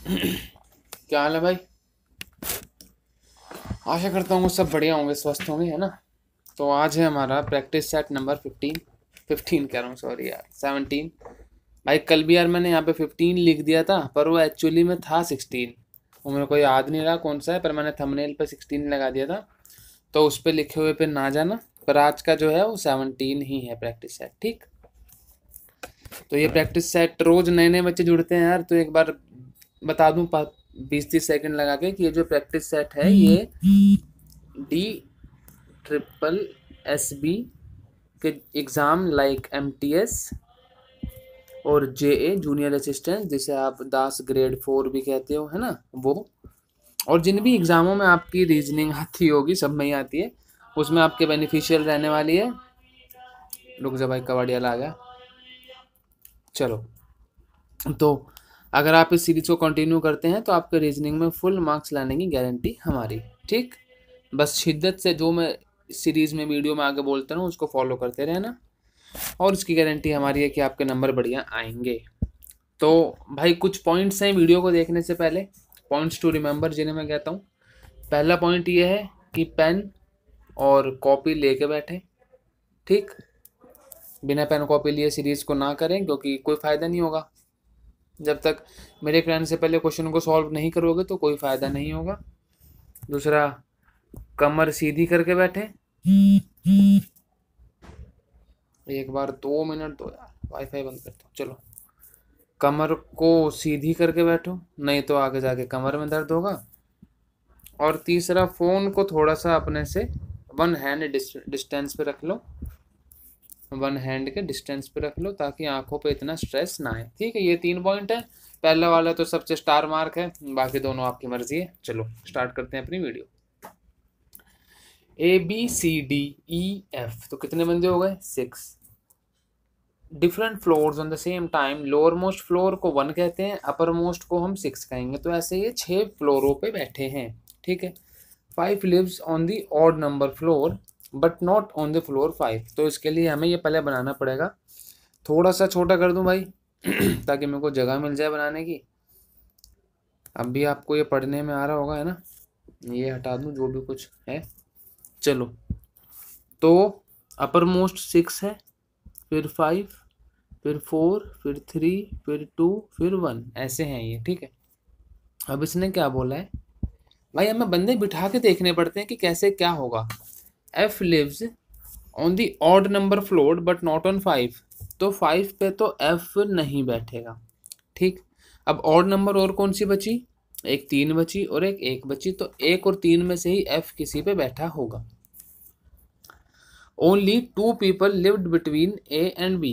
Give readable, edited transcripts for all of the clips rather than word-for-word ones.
क्या हाल है भाई। आशा करता हूँ सब बढ़िया होंगे, स्वस्थ होंगे, है ना। तो आज है हमारा प्रैक्टिस सेट नंबर 15। 15 कह रहा हूँ, सॉरी यार, 17। भाई कल भी यार मैंने यहाँ पे 15 लिख दिया था, पर वो एक्चुअली में था 16। वो मेरे को याद नहीं रहा कौन सा है, पर मैंने थंबनेल पे 16 लगा दिया था। तो उस पे लिखे हुए पे ना जाना। पर आज का जो है वो 17 ही है प्रैक्टिस सेट, ठीक। तो ये प्रैक्टिस सेट रोज नए नए बच्चे जुड़ते हैं यार, तो एक बार बता दूं 20-30 सेकंड लगा के कि ये जो प्रैक्टिस सेट है ये DSSS के एग्ज़ाम लाइक MTS और JA जूनियर असिस्टेंट, जिसे आप दास ग्रेड 4 भी कहते हो, है ना वो। और जिन भी एग्ज़ामों में आपकी रीजनिंग आती होगी, सब में ही आती है, उसमें आपके बेनिफिशियल रहने वाली है। रुक जा भाई, कबाड़ी आ गया। चलो, तो अगर आप इस सीरीज को कंटिन्यू करते हैं तो आपके रीजनिंग में फुल मार्क्स लाने की गारंटी हमारी, ठीक। बस शिद्दत से जो मैं सीरीज में वीडियो में आगे बोलता हूँ उसको फॉलो करते रहना, और उसकी गारंटी हमारी है कि आपके नंबर बढ़िया आएंगे। तो भाई कुछ पॉइंट्स हैं वीडियो को देखने से पहले, पॉइंट्स टू रिमेंबर जिन्हें मैं कहता हूँ। पहला पॉइंट ये है कि पेन और कॉपी लेके बैठे, ठीक। बिना पेन कॉपी लिए सीरीज को ना करें, क्योंकि कोई फ़ायदा नहीं होगा। जब तक मेरे कहने से पहले क्वेश्चन को सॉल्व नहीं करोगे तो कोई फ़ायदा नहीं होगा। दूसरा, कमर सीधी करके बैठे। एक बार 2 मिनट दो यार, वाईफाई बंद करता हूँ। चलो, कमर को सीधी करके बैठो, नहीं तो आगे जाके कमर में दर्द होगा। और तीसरा, फ़ोन को थोड़ा सा अपने से 1 हैंड डिस्टेंस पे रख लो। 1 हैंड के डिस्टेंस पे रख लो ताकि आंखों पे इतना स्ट्रेस ना आए, ठीक है। ये 3 पॉइंट है। पहला वाला तो सबसे स्टार मार्क है, बाकी दोनों आपकी मर्जी है। चलो स्टार्ट करते हैं अपनी वीडियो। ABCDEF, तो कितने बंदे हो गए? 6। Different floors on the same time, lower most floor को 1 कहते हैं, अपर मोस्ट को हम 6 कहेंगे। तो ऐसे ये 6 फ्लोरों पे बैठे हैं, ठीक है। 5 lives on the odd number floor but not on the floor 5। तो इसके लिए हमें ये पहले बनाना पड़ेगा। थोड़ा सा छोटा कर दूं भाई ताकि मेरे को जगह मिल जाए बनाने की। अब भी आपको ये पढ़ने में आ रहा होगा, है ना। ये हटा दूं जो भी कुछ है। चलो, तो अपर मोस्ट 6 है, फिर 5, फिर 4, फिर 3, फिर 2, फिर 1, ऐसे हैं ये, ठीक है। अब इसने क्या बोला है भाई, हमें बंदे बिठा के देखने पड़ते हैं कि कैसे क्या होगा। F lives on the odd number floor but not on 5। तो 5 पे तो F नहीं बैठेगा, ठीक। अब ऑड नंबर और कौन सी बची? एक 3 बची और एक 1 बची, तो 1 और 3 में से ही F किसी पे बैठा होगा। Only 2 people lived between A and B।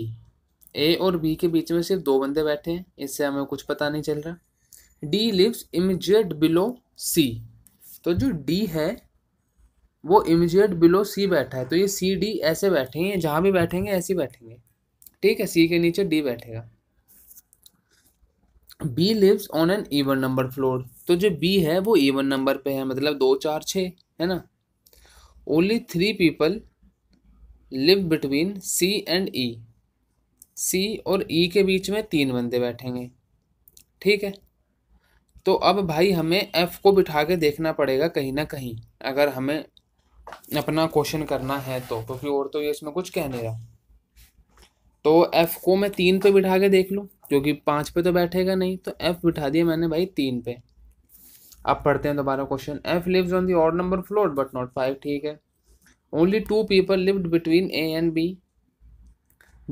A और B के बीच में सिर्फ 2 बंदे बैठे हैं, इससे हमें कुछ पता नहीं चल रहा। D lives immediate below C। तो जो D है वो इमीडिएट बिलो C बैठा है, तो ये CD ऐसे बैठेंगे, जहाँ भी बैठेंगे ऐसे ही बैठेंगे, ठीक है। C के नीचे D बैठेगा। B lives on an even number floor. तो जो B है वो इवन नंबर पे है, मतलब 2, 4, 6, है ना। Only 3 people live between C and E। C और E के बीच में 3 बंदे बैठेंगे, ठीक है। तो अब भाई हमें F को बिठा के देखना पड़ेगा कहीं ना कहीं, अगर हमें अपना क्वेश्चन करना है तो, क्योंकि और तो ये इसमें कुछ कह नहीं रहा। तो F को मैं 3 पे बिठा के देख लूँ, क्योंकि 5 पे तो बैठेगा नहीं, तो F बिठा दिया मैंने भाई 3 पे। अब पढ़ते हैं दोबारा question. F lives on the odd number floor but not 5, ठीक है। Only 2 people lived between A and B।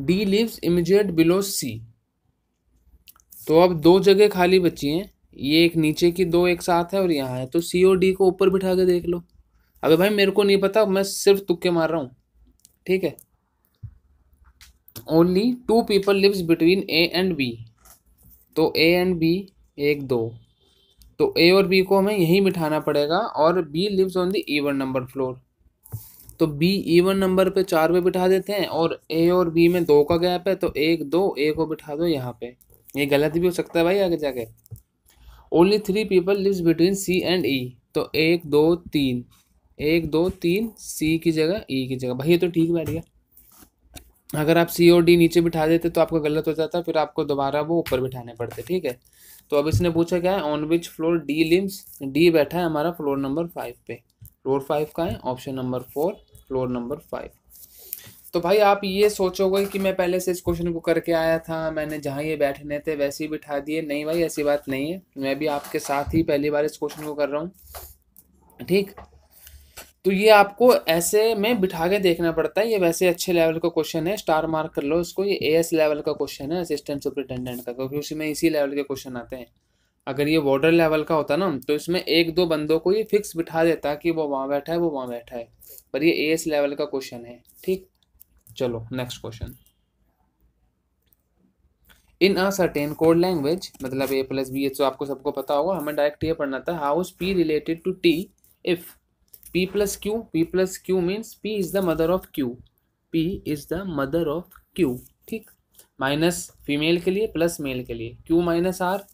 D lives immediate below C। तो अब 2 जगह खाली बची हैं, ये एक नीचे की 2 एक साथ है और यहाँ है, तो C और D को ऊपर बिठा के देख लो। अबे भाई मेरे को नहीं पता, मैं सिर्फ तुक्के मार रहा हूँ, ठीक है। Only 2 people lives between A and B। तो A एंड B 1, 2, तो A और B को हमें यहीं बिठाना पड़ेगा, और B lives on the even number floor. तो B इवन नंबर पे 4 पे बिठा देते हैं, और A और B में 2 का गैप है, तो 1, 2, A को बिठा दो यहाँ पे। ये गलत भी हो सकता है भाई आगे जाके। Only 3 people lives between C and E। तो 1, 2, 3, 1, 2, 3 C की जगह E की जगह, भाई ये तो ठीक बैठ गया। अगर आप C और D नीचे बिठा देते तो आपका गलत हो जाता, फिर आपको दोबारा वो ऊपर बिठाने पड़ते, ठीक है। तो अब इसने पूछा क्या है, on which floor D lives, D बैठा है हमारा फ्लोर नंबर 5 पे। फ्लोर 5 का है ऑप्शन नंबर 4, फ्लोर नंबर 5। तो भाई आप ये सोचोगे कि मैं पहले से इस क्वेश्चन को करके आया था, मैंने जहाँ ये बैठने थे वैसे ही बिठा दिए। नहीं भाई, ऐसी बात नहीं है, मैं भी आपके साथ ही पहली बार इस क्वेश्चन को कर रहा हूँ, ठीक। तो ये आपको ऐसे में बिठा के देखना पड़ता है। ये वैसे अच्छे लेवल का क्वेश्चन है, स्टार मार्क कर लो इसको। ये एएस लेवल का क्वेश्चन है, असिस्टेंट सुपरिटेंडेंट का, क्योंकि उसमें इसी लेवल के क्वेश्चन आते हैं। अगर ये वार्डर लेवल का होता ना तो इसमें एक दो बंदों को ये फिक्स बिठा देता कि वो वहाँ बैठा है, वो वहाँ बैठा है, पर ये एएस लेवल का क्वेश्चन है, ठीक। चलो next question. In a certain code language, मतलब ए प्लस बी, ये तो आपको सबको पता होगा, हमें डायरेक्ट ये पढ़ना था। How is P related to T if P plus Q, P plus Q means P is the mother of Q, P is the mother of Q, ठीक। माइनस फीमेल के लिए, प्लस मेल के लिए, Q minus R,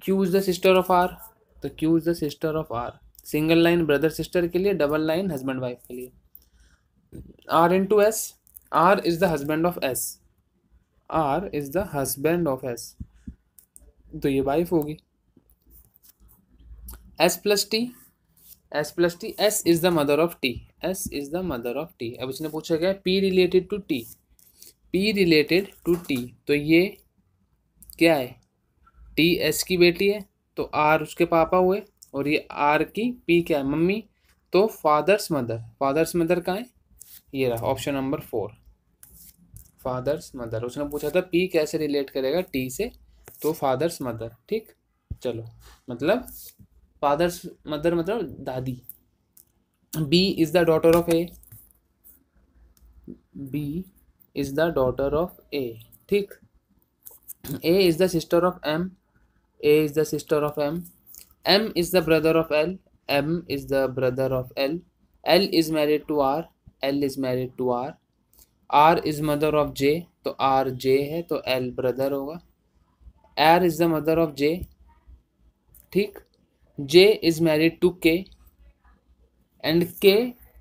Q is the sister of R, तो Q is the sister of R. Single line brother sister के लिए, double line husband wife के लिए। R into S, R is the husband of S, R is the husband of S, तो ये wife होगी। S plus T, S plus T, S is the mother of T, S is the mother of T. अब इसने पूछा क्या, P related to T, P related to T, तो ये क्या है, टी एस की बेटी है तो आर उसके पापा हुए, और ये आर की पी क्या है, मम्मी, तो फादर्स मदर, फादर्स मदर कहाँ है, ये रहा ऑप्शन नंबर 4, फादर्स मदर। उसने पूछा था पी कैसे रिलेट करेगा टी से, तो फादर्स मदर, ठीक। चलो, मतलब फादर्स मदर मतलब दादी। B is the daughter of A, B is the daughter of A, ठीक। A is the sister of M, A is the sister of M, M is the brother of L, M is the brother of L, L is married to R, L is married to R, R is mother of J, तो R J है तो L brother होगा, R is the mother of जे, ठीक। J is married to K, and K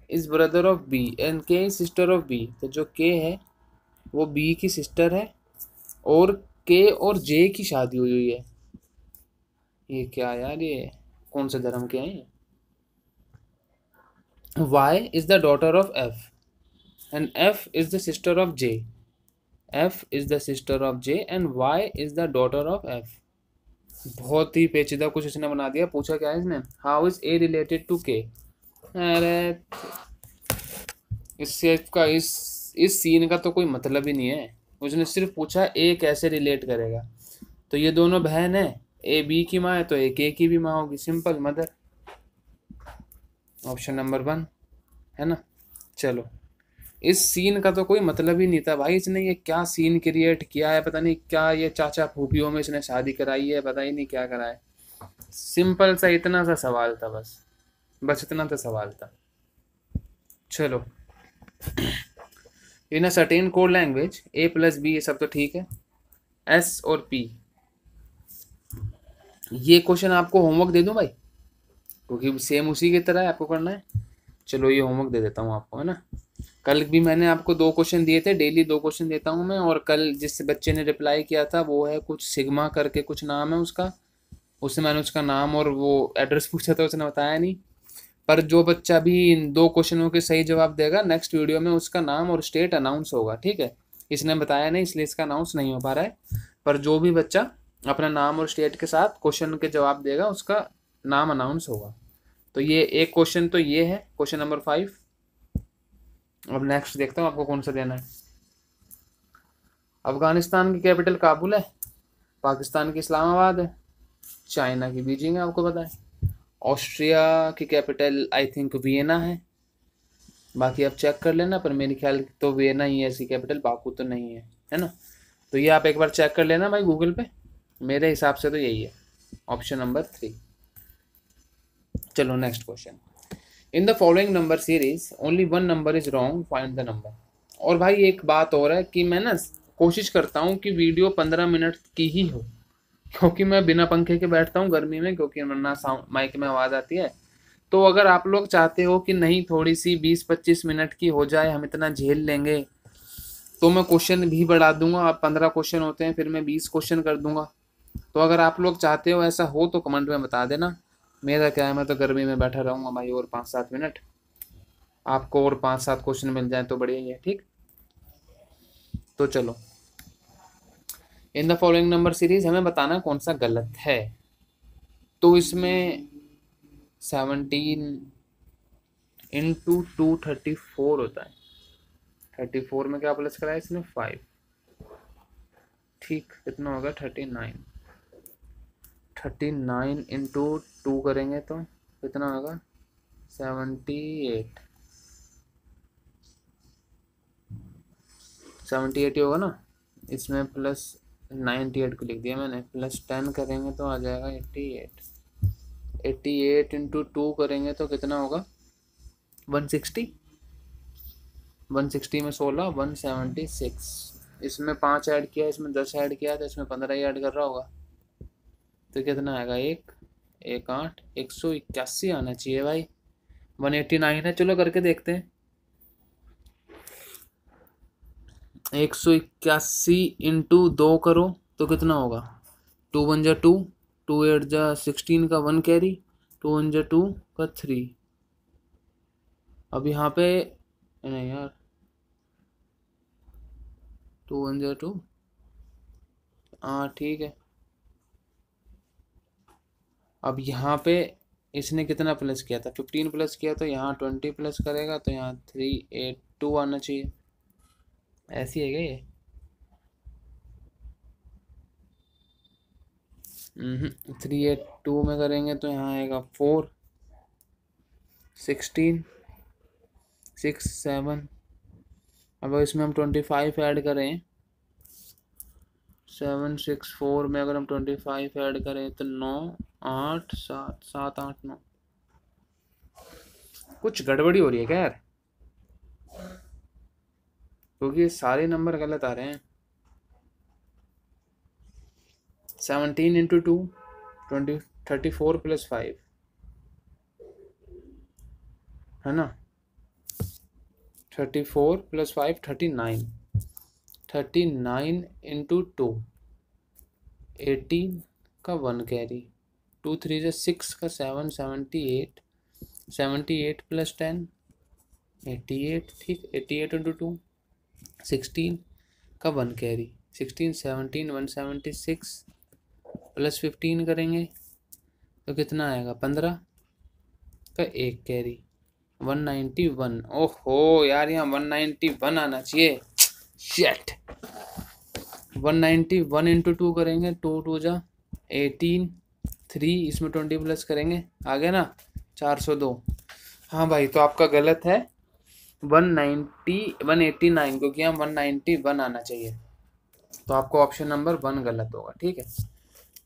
is brother of B, and K is sister of B, तो जो के है वो बी की सिस्टर है, और के और जे की शादी हुई हुई है। ये क्या यार, ये कौन से धर्म के हैं। Y is the daughter of F, and F is the sister of J, F is the sister of J, and Y is the daughter of F. बहुत ही पेचीदा कुछ इसने बना दिया। पूछा क्या है इसने, how is A related to K. अरे इससे का इस सीन का तो कोई मतलब ही नहीं है। उसने सिर्फ पूछा ए कैसे रिलेट करेगा, तो ये दोनों बहन है, ए बी की माँ है तो एक ए की भी माँ होगी, सिंपल मदर, ऑप्शन नंबर 1 है ना। चलो, इस सीन का तो कोई मतलब ही नहीं था भाई। इसने ये क्या सीन क्रिएट किया है, पता नहीं क्या, ये चाचा फूफियों में इसने शादी कराई है, पता ही नहीं क्या करा है। सिंपल सा इतना सा सवाल था, बस इतना सा सवाल था। चलो, in a certain code language A plus B, ये सब तो ठीक है। एस और पी, ये क्वेश्चन आपको होमवर्क दे दूं भाई, क्योंकि सेम उसी की तरह है, आपको करना है। चलो ये होमवर्क दे देता हूँ आपको, है ना। कल भी मैंने आपको 2 क्वेश्चन दिए थे, डेली 2 क्वेश्चन देता हूँ मैं। और कल जिस बच्चे ने रिप्लाई किया था वो है कुछ सिग्मा करके कुछ नाम है उसका, उससे मैंने उसका नाम और वो एड्रेस पूछा था, उसने बताया नहीं। पर जो बच्चा भी इन 2 क्वेश्चनों के सही जवाब देगा, नेक्स्ट वीडियो में उसका नाम और स्टेट अनाउंस होगा, ठीक है। इसने बताया नहीं इसलिए इसका अनाउंस नहीं हो पा रहा है, पर जो भी बच्चा अपना नाम और स्टेट के साथ क्वेश्चन के जवाब देगा उसका नाम अनाउंस होगा। तो ये एक क्वेश्चन तो ये है, क्वेश्चन नंबर 5। अब नेक्स्ट देखता हूँ आपको कौन सा देना है। अफगानिस्तान की कैपिटल काबुल है, पाकिस्तान की इस्लामाबाद है, चाइना की बीजिंग है, आपको पता है। ऑस्ट्रिया की कैपिटल आई थिंक वियना है, बाकी आप चेक कर लेना, पर मेरे ख्याल तो वियना ही है इसकी कैपिटल, बाकू तो नहीं है ना। तो ये आप एक बार चेक कर लेना भाई गूगल पे, मेरे हिसाब से तो यही है, ऑप्शन नंबर 3। चलो next question. In the following number series only 1 number is wrong, find the number. और भाई एक बात और है कि मैं ना कोशिश करता हूँ कि वीडियो 15 मिनट की ही हो, क्योंकि मैं बिना पंखे के बैठता हूँ गर्मी में, क्योंकि वरना साउंड माइक में आवाज़ आती है। तो अगर आप लोग चाहते हो कि नहीं थोड़ी सी 20-25 मिनट की हो जाए, हम इतना झेल लेंगे, तो मैं क्वेश्चन भी बढ़ा दूंगा। आप 15 क्वेश्चन होते हैं, फिर मैं 20 क्वेश्चन कर दूंगा, तो अगर आप लोग चाहते हो ऐसा हो तो कमेंट में बता देना। मेरा क्या है, मैं तो गर्मी में बैठा रहूँगा भाई और 5-7 मिनट, आपको और 5-7 क्वेश्चन मिल जाए तो बढ़िया ही है। ठीक, तो चलो, in the following number series हमें बताना कौन सा गलत है। तो इसमें 17 इंटू 2 34 होता है। 34 में क्या प्लस करा है इसने, 5। ठीक, कितना होगा 39। 39 इंटू 2 करेंगे तो कितना होगा 78। 78 ही होगा ना, इसमें प्लस 98 को लिख दिया मैंने, प्लस 10 करेंगे तो आ जाएगा 88। 88 इंटू 2 करेंगे तो कितना होगा 160। 160 में 16 176। इसमें 5 ऐड किया, इसमें 10 ऐड किया, तो इसमें 15 ही ऐड कर रहा होगा, तो कितना आएगा 8 181 आना चाहिए भाई। 189 है, चलो करके देखते हैं। 181 इंटू 2 करो तो कितना होगा 2 1 जा 2, 2 8 जा 16 का 1 कैरी, 2 1 जा 2 का 3। अब यहाँ पे नहीं यार, 2 1 जा 2, हाँ ठीक है। अब यहाँ पे इसने कितना प्लस किया था, 15 प्लस किया, तो यहाँ 20 प्लस करेगा तो यहाँ 382 आना चाहिए। ऐसी है क्या ये? 382 में करेंगे तो यहाँ आएगा 4 16 6 7। अब इसमें हम 25 ऐड करें, 7 6 4 में अगर हम 25 ऐड करें तो 9 8 7 7 8 9। कुछ गड़बड़ी हो रही है क्या यार, क्योंकि सारे नंबर गलत आ रहे हैं। 17 इंटू 2 34 प्लस 5 है ना, 34 प्लस 5 39। 39 इंटू 2 18 का 1 कैरी, 2 3 से 6 का 7 78। 78 प्लस 10 88। ठीक, 88 इंटू 2 16 का 1 कैरी, 16 17 176 प्लस 15 करेंगे तो कितना आएगा 15 का 1 कैरी, 191। ओहो यार, यहाँ 191 आना चाहिए। शेट, 191 इंटू 2 करेंगे, 2 2 जा 18, 3 इसमें 20 प्लस करेंगे, आ गया ना 402। हाँ भाई, तो आपका गलत है 189, क्योंकि यहाँ 191 आना चाहिए, तो आपको ऑप्शन नंबर 1 गलत होगा। ठीक है,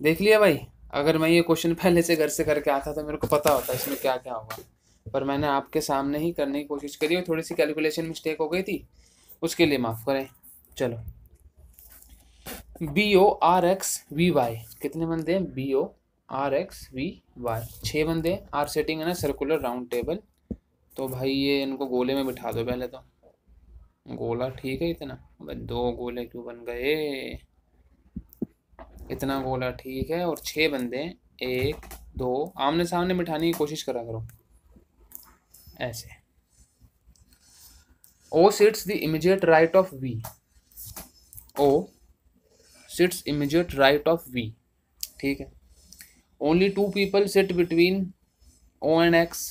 देख लिया भाई। अगर मैं ये क्वेश्चन पहले से घर से करके आता तो मेरे को पता होता इसमें क्या क्या होगा, पर मैंने आपके सामने ही करने की कोशिश करी और थोड़ी सी कैलकुलेशन मिस्टेक हो गई थी, उसके लिए माफ़ करें। चलो, BORXVY कितने बंदे हैं, BORXVY 6 बंदे। आर सेटिंग है ना सर्कुलर राउंड टेबल, तो भाई ये इनको गोले में बिठा दो पहले तो। गोला ठीक है इतना, भाई 2 गोले क्यों बन गए, इतना गोला ठीक है। और 6 बंदे, 1 2 आमने सामने बिठाने की कोशिश करा करो ऐसे। O sits the immediate right of V, O sits immediate right of V, ठीक है। Only 2 people sit between O and X,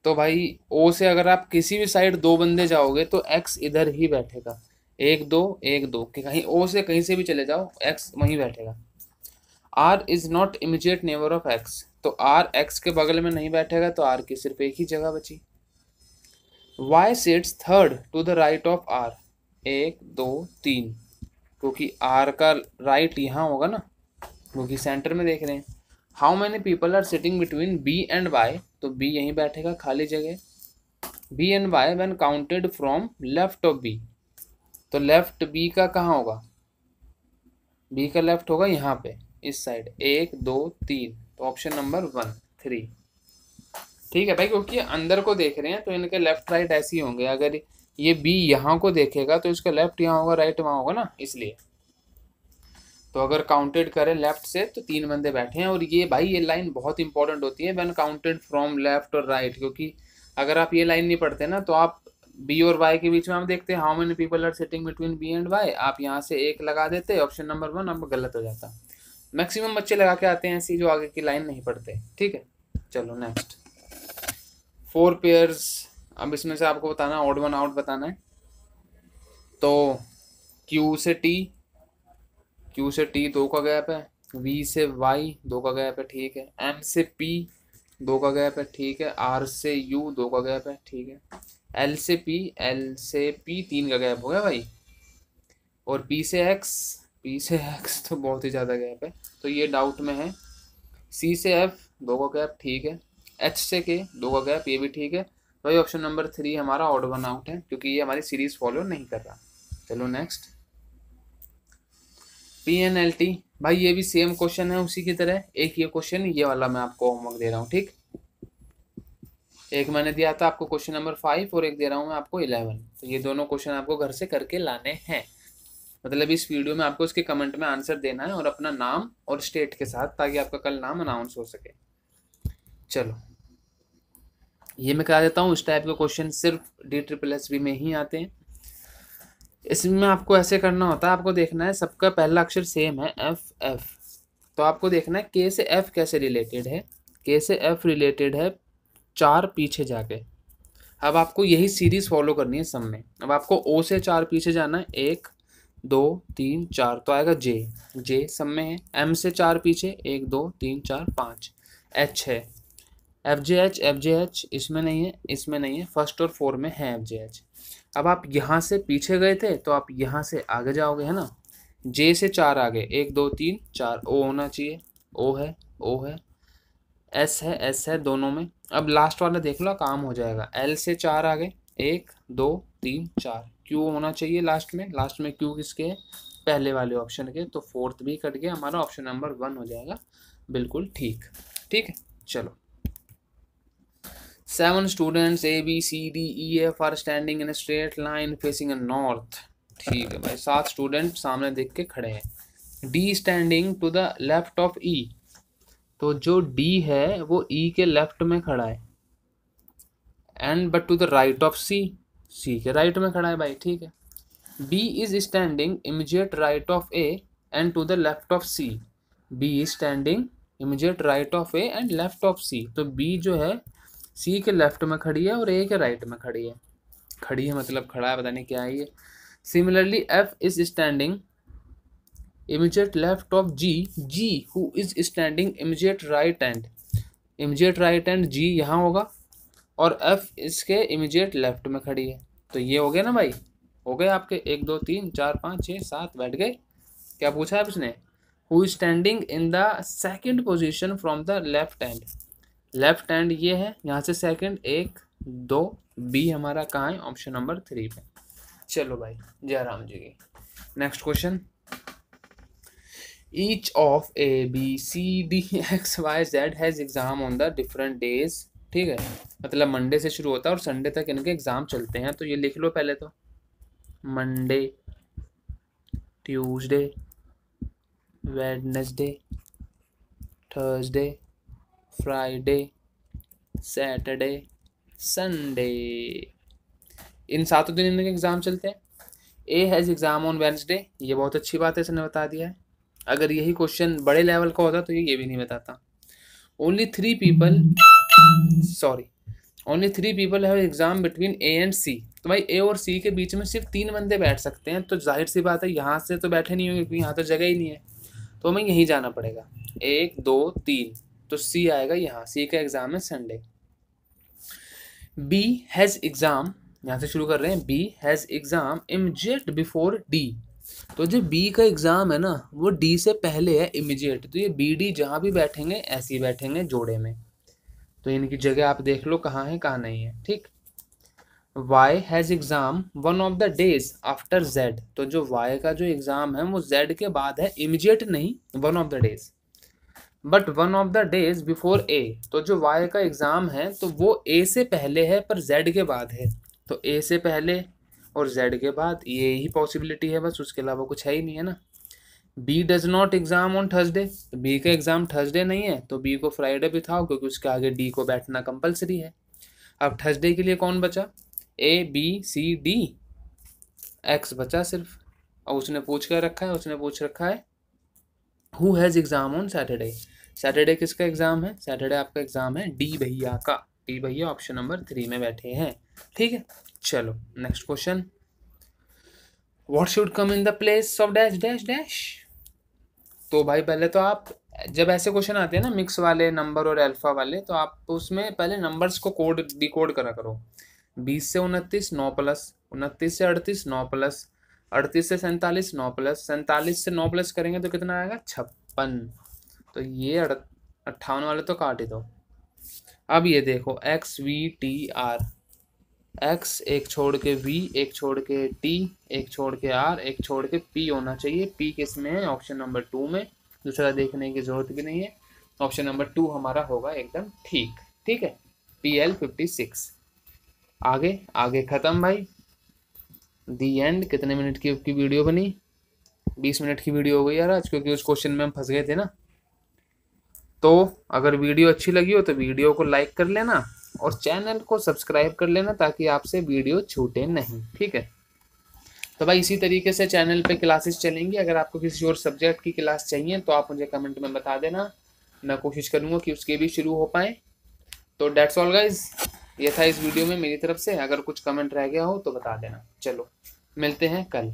तो भाई O से अगर आप किसी भी साइड 2 बंदे जाओगे तो X इधर ही बैठेगा, 1 2 1 2 कि कहीं O से कहीं से भी चले जाओ X वहीं बैठेगा। R is not immediate neighbour of X, तो R X के बगल में नहीं बैठेगा, तो R की सिर्फ एक ही जगह बची। Y sits third to the right of R, 1 2 3, क्योंकि R का राइट यहाँ होगा ना, क्योंकि सेंटर में देख रहे हैं। How many people are sitting between B and Y, तो B यहीं बैठेगा खाली जगह। B and Y when counted from left of B, तो लेफ्ट B का कहाँ होगा, B का लेफ्ट होगा यहाँ पे इस साइड, 1 2 3, तो ऑप्शन नंबर 1 3। ठीक है भाई, क्योंकि अंदर को देख रहे हैं तो इनके लेफ्ट राइट ऐसे ही होंगे। अगर ये बी यहाँ को देखेगा तो इसका लेफ्ट यहाँ होगा, राइट वहाँ होगा ना, इसलिए। तो अगर काउंटेड करें लेफ्ट से तो 3 बंदे बैठे हैं। और ये भाई ये लाइन बहुत इंपॉर्टेंट होती है व्हेन काउंटेड फ्रॉम लेफ्ट और राइट, क्योंकि अगर आप ये लाइन नहीं पढ़ते ना तो आप बी और वाई के बीच में हम देखते हैं how many people are sitting between B and Y, आप यहाँ से एक लगा देते, ऑप्शन नंबर 1 अब गलत हो जाता। मैक्सिमम बच्चे लगा के आते हैं ऐसी जो आगे की लाइन नहीं पढ़ते। ठीक है, चलो नेक्स्ट 4 पेयर्स। अब इसमें से आपको बताना ऑड वन आउट बताना है। तो क्यू से टी, क्यू से टी 2 का गैप है, वी से वाई 2 का गैप है, ठीक है, एम से पी 2 का गैप है, ठीक है, आर से यू 2 का गैप है, ठीक है, एल से पी 3 का गैप हो गया भाई, और पी से एक्स तो बहुत ही ज़्यादा गैप है तो ये डाउट में है। सी से एफ 2 का गैप, ठीक है, एच से के 2 का गैप, ये भी ठीक है। तो ये ऑप्शन नंबर 3 हमारा ऑड वन आउट है क्योंकि ये हमारी सीरीज फॉलो नहीं कर रहा। चलो नेक्स्ट PNLT। भाई ये भी सेम क्वेश्चन है उसी की तरह, एक ये क्वेश्चन ये वाला मैं आपको होमवर्क दे रहा हूँ। ठीक, एक मैंने दिया था आपको क्वेश्चन नंबर 5 और एक दे रहा हूँ मैं आपको 11। तो ये दोनों क्वेश्चन आपको घर से करके लाने हैं, मतलब इस वीडियो में आपको इसके कमेंट में आंसर देना है और अपना नाम और स्टेट के साथ, ताकि आपका कल नाम अनाउंस हो सके। चलो ये मैं करा देता हूँ, इस टाइप के क्वेश्चन सिर्फ DSSB में ही आते हैं। इसमें आपको ऐसे करना होता है, आपको देखना है सबका पहला अक्षर सेम है एफ, तो आपको देखना है के से एफ कैसे रिलेटेड है। के से एफ रिलेटेड है 4 पीछे जाके। अब आपको यही सीरीज फॉलो करनी है सब में। अब आपको ओ से 4 पीछे जाना है, 1 2 3 4 तो आएगा जे सब में है। एम से 4 पीछे 1 2 3 4 5, एच है, एफ जे एच इसमें नहीं है, इसमें नहीं है, फर्स्ट और 4 में है एफ जे एच। अब आप यहाँ से पीछे गए थे तो आप यहाँ से आगे जाओगे, है ना। जे से 4 आगे 1 2 3 4, ओ होना चाहिए, ओ है, एस है दोनों में। अब लास्ट वाला देख लो काम हो जाएगा। एल से 4 आगे 1 2 3 4, क्यू होना चाहिए लास्ट में क्यू किसके है, पहले वाले ऑप्शन के, तो 4th भी कट गया, हमारा ऑप्शन नंबर 1 हो जाएगा बिल्कुल ठीक। ठीक है, चलो 7 students A B C D E F are standing in a straight line facing a north। ठीक है भाई, 7 स्टूडेंट सामने देख के खड़े हैं। D standing to the left of E, तो जो D है वो E के लेफ्ट में खड़ा है, and but to the right of C के राइट में खड़ा है भाई। ठीक है, B is standing immediate right of A and to the left of C। B is standing immediate right of A and left of C, तो B जो है C के लेफ्ट में खड़ी है और A के राइट में खड़ी है मतलब खड़ा है, पता नहीं क्या है ये। Similarly F is standing immediate left of G who is standing immediate right and G यहाँ होगा, और F इसके इमीडिएट लेफ्ट में खड़ी है। तो ये हो गया ना भाई, हो गए आपके 1 2 3 4 5 6 7 बैठ गए। क्या पूछा है इसने, who is standing in the second position from the left hand ये है, यहाँ से सेकंड 1 2, बी हमारा कहाँ है, ऑप्शन नंबर 3 पे। चलो भाई जयराम जी की next question. Each of ABCDXYZ has exam on the different days. ठीक है, मतलब मंडे से शुरू होता है और संडे तक इनके एग्जाम चलते हैं। तो ये लिख लो पहले, तो Monday Tuesday Wednesday Thursday Friday Saturday Sunday, इन 7 दिन इनके एग्ज़ाम चलते हैं। A has exam on Wednesday, ये बहुत अच्छी बात है, इसने बता दिया है। अगर यही क्वेश्चन बड़े लेवल का होता तो ये भी नहीं बताता। Only 3 people have exam between A and C। तो भाई A और C के बीच में सिर्फ 3 बंदे बैठ सकते हैं, तो जाहिर सी बात है यहाँ से तो बैठे नहीं होंगे क्योंकि यहाँ तो जगह ही नहीं है, तो हमें यहीं जाना पड़ेगा। 1 2 3, तो C आएगा यहाँ, C का एग्जाम है संडे। B हैज़ एग्जाम, यहाँ से शुरू कर रहे हैं, B has exam immediate before D। तो जो B का एग्जाम है ना वो D से पहले है इमीडिएट, तो ये BD जहाँ भी बैठेंगे ऐसे ही बैठेंगे जोड़े में। तो इनकी जगह आप देख लो कहाँ है कहाँ नहीं है। ठीक, Y has exam one of the days after Z। तो जो Y का जो एग्जाम है वो Z के बाद है, इमीडिएट नहीं, one of the days, but one of the days before A। तो जो Y का एग्जाम है तो वो A से पहले है पर Z के बाद है, तो A से पहले और Z के बाद, ये ही पॉसिबिलिटी है बस, उसके अलावा कुछ है ही नहीं, है ना। B does not exam on Thursday, तो बी का एग्जाम थर्सडे नहीं है तो बी को फ्राइडे बिठाओ, क्योंकि उसके आगे डी को बैठना कंपलसरी है। अब थर्सडे के लिए कौन बचा, A B C D, X बचा सिर्फ। और उसने पूछ कर रखा है, उसने पूछ रखा है who has exam on Saturday. Saturday किसका एग्जाम है, सैटरडे आपका एग्जाम है डी भैया का। डी भैया ऑप्शन नंबर 3 में बैठे हैं। ठीक है, चलो next question. What should come in the place of dash dash dash. तो भाई पहले तो आप, जब ऐसे क्वेश्चन आते हैं ना मिक्स वाले नंबर और अल्फा वाले, तो आप उसमें पहले नंबर्स को कोड डिकोड करा करो। 20 से 29 9 प्लस, 29 से 38 9 प्लस, 38 से 47 9 प्लस, 47 से 9 प्लस करेंगे तो कितना आएगा 56। तो ये 58 वाले तो काट ही दो। अब ये देखो x we T R, x एक छोड़ के वी, एक छोड़ के टी, एक छोड़ के आर, एक छोड़ के पी होना चाहिए। पी किस में है, ऑप्शन नंबर 2 में, दूसरा देखने की जरूरत भी नहीं है। ऑप्शन नंबर 2 हमारा होगा एकदम ठीक। ठीक है, PL56। आगे आगे खत्म भाई, दी एंड। कितने मिनट की वीडियो बनी, 20 मिनट की वीडियो हो गई यार आज, क्योंकि उस क्वेश्चन में हम फंस गए थे ना। तो अगर वीडियो अच्छी लगी हो तो वीडियो को लाइक कर लेना और चैनल को सब्सक्राइब कर लेना, ताकि आपसे वीडियो छूटे नहीं। ठीक है, तो भाई इसी तरीके से चैनल पे क्लासेस चलेंगी। अगर आपको किसी और सब्जेक्ट की क्लास चाहिए तो आप मुझे कमेंट में बता देना, मैं कोशिश करूँगा कि उसके भी शुरू हो पाए। तो डेट्स ऑल गाइज, ये था इस वीडियो में मेरी तरफ से। अगर कुछ कमेंट रह गया हो तो बता देना। चलो मिलते हैं कल।